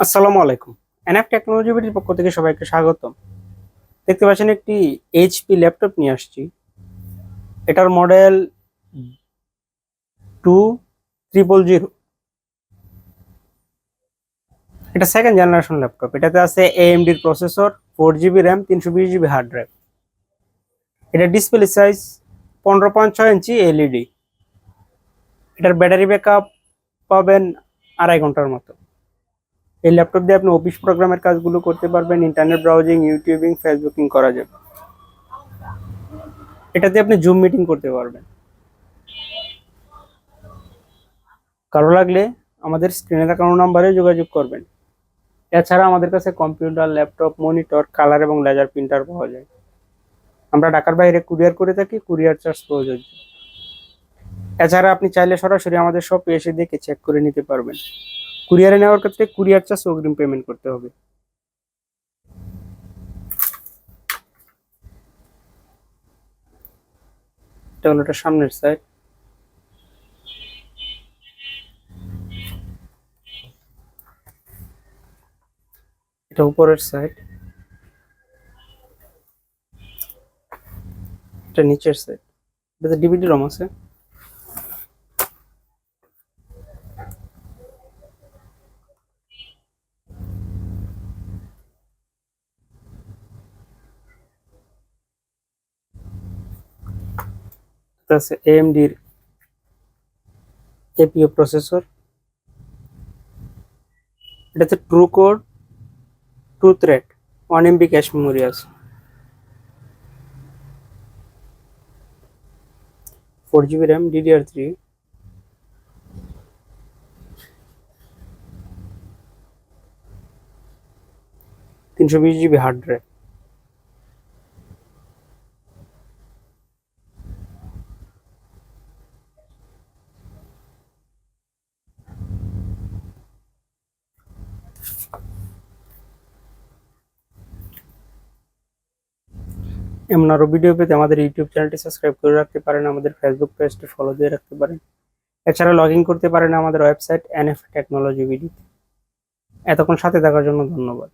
আসসালামু আলাইকুম। NF technology বিডির পক্ষ থেকে সবাইকে স্বাগতম। দেখতে পাচ্ছেন একটি এইচপি ল্যাপটপ নিয়ে আসছি। এটার মডেল 2300। এটা সেকেন্ড জেনারেশন ল্যাপটপ। এটাতে আছে এএমডির processor, 4 GB RAM, 320 GB hard drive. এটা ডিসপ্লে সাইজ 15.6 ইঞ্চি এলইডি। এটার ব্যাটারি ব্যাকআপ পাবেন 2.5 ঘন্টার মতো। এই ল্যাপটপ দিয়ে আপনি অফিস প্রোগ্রামের কাজগুলো করতে পারবেন, ইন্টারনেট ব্রাউজিং, ইউটিউবিং, ফেসবুকিং করা যাবে। এটাতে আপনি জুম মিটিং করতে পারবেন। কারো লাগলে আমাদের স্ক্রিনে দেখানো নাম্বারে যোগাযোগ করবেন। এছাড়া আমাদের কাছে কম্পিউটার, ল্যাপটপ, মনিটর, কালার এবং লেজার প্রিন্টার পাওয়া যায়। আমরা ঢাকার বাইরে কুরিয়ার করে থাকি, কুরিয়ার চার্জ প্রযোজ্য। এছাড়া আপনি চাইলে সরাসরি আমাদের শপে এসে দেখে চেক করে নিতে পারবেন। কুরিয়ারে নেওয়ার ক্ষেত্রে কুরিয়ার চার্জ অগ্রিম পেমেন্ট করতে হবে। এটা হলো এটা সামনের সাইড। এটা উপরের সাইড। এটা নিচের সাইড। এটাতে ডিভিডি রম আছে। এটা আছে এএমডির এপিও প্রসেসর। এটাতে true core, two thread, 1 MB cache memory আছে। 4 GB RAM, DDR3, 320 GB hard drive. এমন আরো ভিডিও পেতে আমাদের ইউটিউব চ্যানেলটি সাবস্ক্রাইব করে রাখতে পারেন, আমাদের ফেসবুক পেজটি ফলো দিয়ে রাখতে পারেন। এছাড়া লগ ইন করতে পারেন আমাদের ওয়েবসাইট এনএফ টেকনোলজি বিডি। এতক্ষণ সাথে থাকার জন্য ধন্যবাদ।